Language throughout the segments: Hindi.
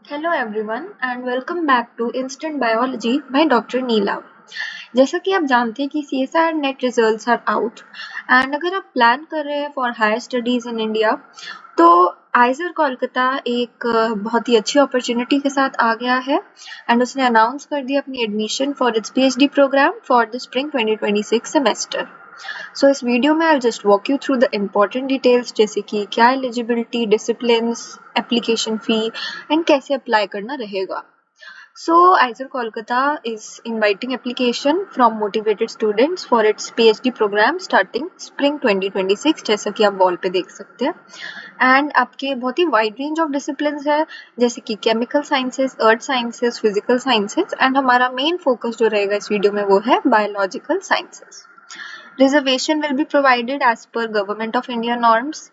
Hello everyone and welcome back to Instant Biology by Dr. Neela. जैसा कि आप जानते हैं कि CSIR NET results are out and अगर आप प्लान कर रहे हैं for higher studies in India तो आइजर कोलकाता एक बहुत ही अच्छी अपॉर्चुनिटी के साथ आ गया है एंड उसने अनाउंस कर दिया अपनी admission for its PhD program for the spring 2026 semester. So इस वीडियो में I just walk you through the important details जैसे कि क्या eligibility, disciplines, application fee and कैसे अप्लाई करना रहेगा। So, IISER Kolkata is inviting application from motivated students for its PhD program starting spring 2026 जैसा कि आप वॉल पे देख सकते हैं एंड आपके बहुत ही वाइड रेंज ऑफ डिसिप्लिन्स है जैसे कि chemical sciences, earth sciences, physical sciences and हमारा मेन फोकस जो रहेगा इस वीडियो में वो है biological sciences. Reservation will be provided as per government of India norms.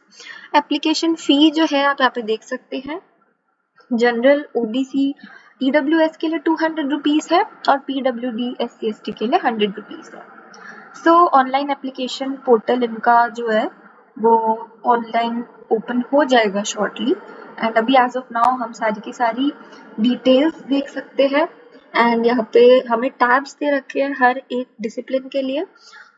Application fee जो है आप यहाँ पे देख सकते हैं, जनरल, OBC, EWS के लिए 200 रुपीज है और PWD SC/ST के लिए 100 रुपीज है। सो ऑनलाइन एप्लीकेशन पोर्टल इनका जो है वो ऑनलाइन ओपन हो जाएगा शॉर्टली एंड अभी एज ऑफ नाउ हम सारी की सारी डिटेल्स देख सकते हैं एंड यहाँ पे हमें टैब्स दे रखे हैं हर एक डिसिप्लिन के लिए।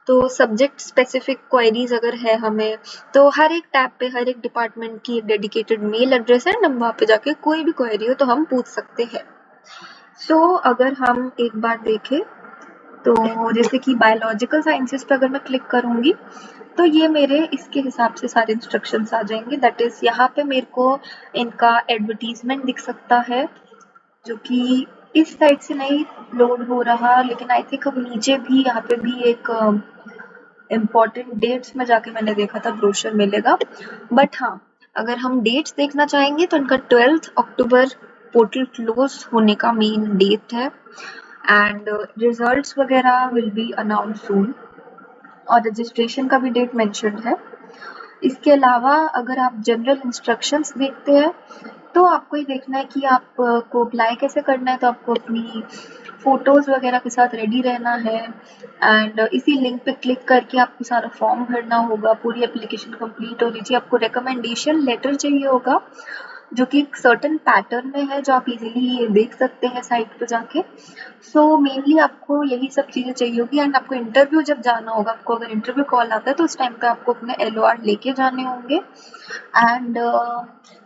तो सब्जेक्ट स्पेसिफिक क्वेरीज अगर है हमें तो हर एक टैब पे हर एक डिपार्टमेंट की एक डेडिकेटेड मेल एड्रेस है, हम वहाँ पे जाके कोई भी क्वेरी हो तो हम पूछ सकते हैं। सो अगर हम एक बार देखें तो जैसे कि बायोलॉजिकल साइंसेस पे अगर मैं क्लिक करूँगी तो ये मेरे इसके हिसाब से सारे इंस्ट्रक्शंस आ जाएंगे। दैट इज यहाँ पे मेरे को इनका एडवर्टीजमेंट दिख सकता है जो कि इस साइड से नहीं लोड हो रहा, लेकिन आई थिंक अब नीचे भी यहाँ पे भी एक इम्पॉर्टेंट डेट्स में जाके मैंने देखा था ब्रोशर मिलेगा। बट हाँ, अगर हम डेट्स देखना चाहेंगे तो इनका 12 अक्टूबर पोर्टल क्लोज होने का मेन डेट है एंड रिजल्ट्स वगैरह विल बी अनाउंस सून और रजिस्ट्रेशन का भी डेट मेंशन्ड है। इसके अलावा अगर आप जनरल इंस्ट्रक्शंस देखते हैं तो आपको ये देखना है कि आपको अप्लाई कैसे करना है। तो आपको अपनी फोटोज वगैरह के साथ रेडी रहना है एंड इसी लिंक पे क्लिक करके आपको सारा फॉर्म भरना होगा, पूरी एप्लीकेशन कंप्लीट होनी चाहिए। आपको रिकमेंडेशन लेटर चाहिए होगा जो कि एक सर्टेन पैटर्न में है जो आप इजीली देख सकते हैं साइट पे जाके। सो मेनली आपको यही सब चीज़ें चाहिए होगी एंड आपको इंटरव्यू जब जाना होगा, आपको अगर इंटरव्यू कॉल आता है तो उस टाइम पे आपको अपने LOR लेके जाने होंगे एंड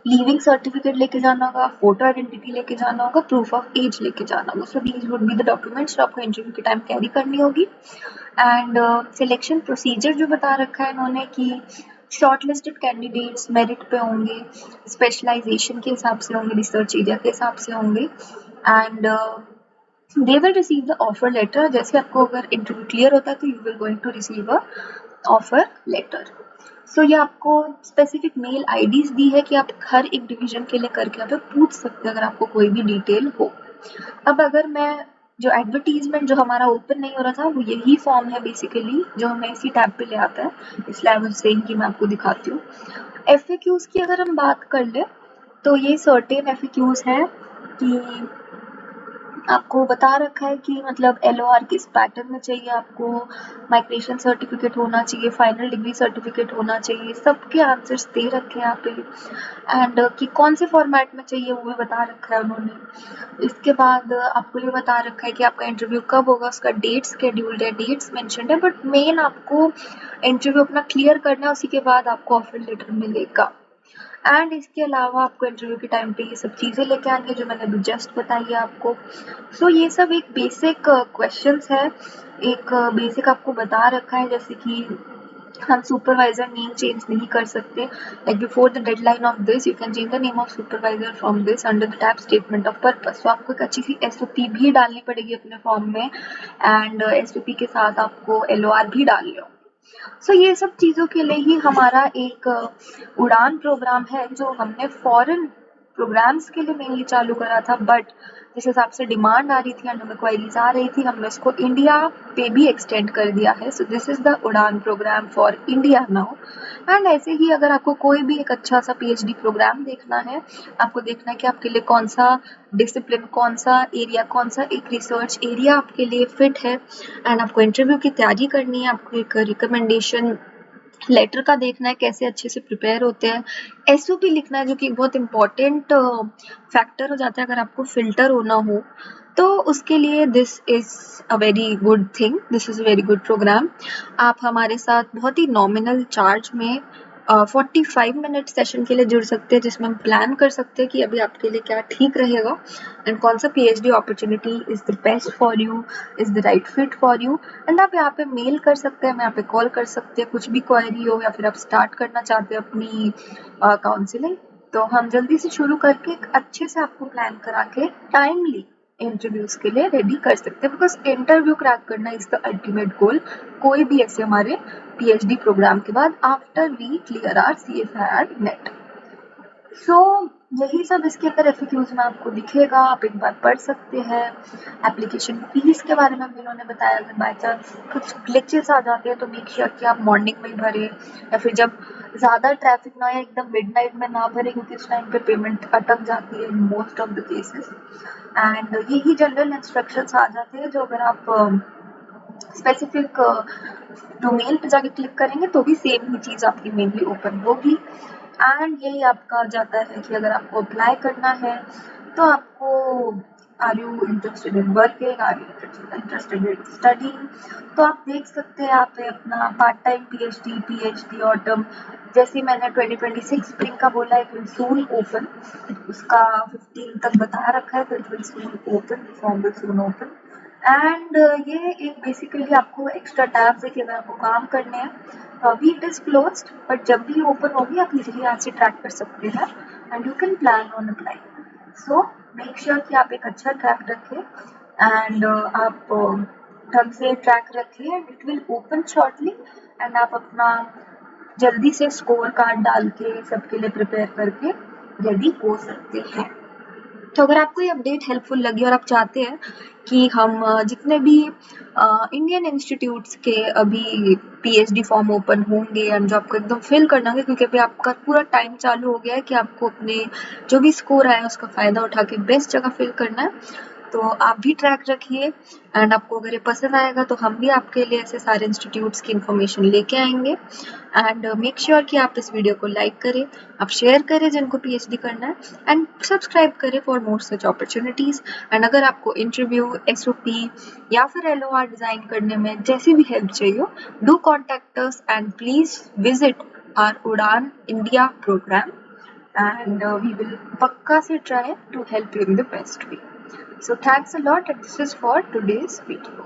लीविंग सर्टिफिकेट लेके जाना होगा, फोटो आइडेंटिटी लेके जाना होगा, प्रूफ ऑफ एज लेके जाना होगा। So these would be the documents जो आपको इंटरव्यू के टाइम कैरी करनी होगी एंड सिलेक्शन प्रोसीजर जो बता रखा है इन्होंने कि शॉर्टलिस्टेड कैंडिडेट्स मेरिट पे होंगे, स्पेशलाइजेशन के हिसाब से होंगे, रिसर्च एरिया के हिसाब से होंगे and they will receive the offer letter. जैसे आपको अगर इंटरव्यू क्लियर होता है तो you will going to receive a offer letter. So ये आपको स्पेसिफिक मेल IDs दी है कि आप हर एक डिवीजन के लिए करके यहाँ पे पूछ सकते हैं अगर आपको कोई भी डिटेल हो। अब अगर मैं जो एडवर्टीजमेंट जो हमारा ओपन नहीं हो रहा था वो यही फॉर्म है बेसिकली जो हमें इसी टैब पे ले आता है, इसलिए आई वाज सेइंग कि मैं आपको दिखाती हूँ। FAQs की अगर हम बात कर ले तो ये सर्टेन FAQs है कि आपको बता रखा है कि मतलब LOR किस पैटर्न में चाहिए, आपको माइग्रेशन सर्टिफिकेट होना चाहिए, फाइनल डिग्री सर्टिफिकेट होना चाहिए, सबके आंसर्स दे रखे हैं यहाँ पे एंड कि कौन से फॉर्मेट में चाहिए वो भी बता रखा है उन्होंने। इसके बाद आपको ये बता रखा है कि आपका इंटरव्यू कब होगा, उसका डेट स्केड्यूल्ड है, डेट्स मेंशन्ड है, बट मेन आपको इंटरव्यू अपना क्लियर करना है, उसी के बाद आपको ऑफर लेटर मिलेगा। एंड इसके अलावा आपको इंटरव्यू के टाइम पे ये सब चीज़ें लेके आनी है जो मैंने अभी जस्ट बताई है आपको। सो ये सब एक बेसिक क्वेश्चंस है, एक बेसिक आपको बता रखा है जैसे कि हम सुपरवाइजर नेम चेंज नहीं कर सकते, like before the deadline of this you can change the name of supervisor from this under the tab statement of purpose. तो आपको एक अच्छी सी SOP भी डालनी पड़ेगी अपने फॉर्म में एंड SOP के साथ आपको LOR भी डालनी होगी। सो ये सब चीज़ों के लिए ही हमारा एक उड़ान प्रोग्राम है जो हमने फॉरेन प्रोग्राम्स के लिए मेनली चालू करा था, बट जिस हिसाब से डिमांड आ रही थी एंड हमें क्वारीज आ रही थी हमने इसको इंडिया पे भी एक्सटेंड कर दिया है। So this is the Udaan programme for India now. And ऐसे ही अगर आपको कोई भी एक अच्छा सा PhD प्रोग्राम देखना है, आपको देखना है कि आपके लिए कौन सा डिसिप्लिन, कौन सा एरिया, कौन सा एक रिसर्च एरिया आपके लिए फिट है एंड आपको इंटरव्यू की तैयारी करनी है, आपको एक रिकमेंडेशन लेटर का देखना है कैसे अच्छे से प्रिपेयर होते हैं, एसओपी लिखना है जो कि बहुत इम्पॉर्टेंट फैक्टर हो जाता है अगर आपको फिल्टर होना हो, तो उसके लिए this is a very good thing, this is a very good programme. आप हमारे साथ बहुत ही नॉमिनल चार्ज में 45 मिनट सेशन के लिए जुड़ सकते हैं, जिसमें हम प्लान कर सकते हैं कि अभी आपके लिए क्या ठीक रहेगा एंड कौन सा PhD opportunity is the best for you, is the right fit for you. And आप यहाँ पे मेल कर सकते हैं, हम यहाँ पे कॉल कर सकते हैं, कुछ भी क्वेरी हो या फिर आप स्टार्ट करना चाहते हैं अपनी काउंसलिंग, तो हम जल्दी से शुरू करके एक अच्छे से आपको प्लान करा के टाइमली इंटरव्यूज के लिए रेडी कर सकते हैं, बिकॉज इंटरव्यू क्रैक करना इज द अल्टीमेट गोल कोई भी ऐसे हमारे पीएचडी प्रोग्राम के बाद after we clear our CSIR NET. So यही सब इसके अंदर एफएक्यूज में आपको दिखेगा, आप एक बार पढ़ सकते हैं। एप्लीकेशन फीस के बारे में इन्होंने बताया, अगर बाई चांस कुछ ग्लिचेस आ जाते हैं तो मेक श्योर कि आप मॉर्निंग में ही भरें, या फिर जब ज़्यादा ट्रैफिक ना हो एकदम मिडनाइट में ना भरें, क्योंकि इस टाइम पे पेमेंट अटक जाती है in most of the cases. And यही जनरल इंस्ट्रक्शंस आ जाते हैं जो अगर आप स्पेसिफिक डोमेन पे जाके क्लिक करेंगे तो भी सेम ही चीज़ आपकी मेनली ओपन होगी। एंड यही आपका जाता है कि अगर आपको अप्लाई करना है तो आपको are you interested in working, are you interested in studying, तो आप देख सकते हैं यहाँ पे अपना पार्ट टाइम पीएचडी ऑटम, जैसे मैंने 2026 स्प्रिंग का बोला, इट विल सून ओपन, उसका 15 तक बता रखा है, तो it will soon open, form will soon open. And ये एक बेसिकली आपको एक्स्ट्रा टैब्स है कि अगर आपको काम करने हैं तो अभी इट इज़ क्लोज्ड, बट जब भी ओपन होगी आप इजीली यहाँ से ट्रैक कर सकते हैं and you can plan on apply. So make sure कि आप एक अच्छा ट्रैक रखें एंड आप ढंग से ट्रैक रखें and it will open shortly, and आप अपना जल्दी से स्कोर कार्ड डाल के सबके लिए प्रिपेयर करके रेडी हो सकते हैं। तो अगर आपको ये अपडेट हेल्पफुल लगी और आप चाहते हैं कि हम जितने भी इंडियन इंस्टीट्यूट्स के अभी पीएचडी फॉर्म ओपन होंगे एंड जो आपको एकदम फिल करना है, क्योंकि अभी आपका पूरा टाइम चालू हो गया है कि आपको अपने जो भी स्कोर आया उसका फ़ायदा उठा के बेस्ट जगह फिल करना है, तो आप भी ट्रैक रखिए। एंड आपको अगर ये पसंद आएगा तो हम भी आपके लिए ऐसे सारे इंस्टीट्यूट्स की इन्फॉर्मेशन लेके आएंगे। एंड मेक श्योर कि आप इस वीडियो को लाइक करें, आप शेयर करें जिनको पीएचडी करना है, एंड सब्सक्राइब करें for more such opportunities. And अगर आपको इंटरव्यू, एसओपी या फिर एलओआर डिज़ाइन करने में जैसी भी हेल्प चाहिए, do contact us and please visit our Udaan India program, and we will pakka se try to help you in the best way. So thanks a lot, and this is for today's video.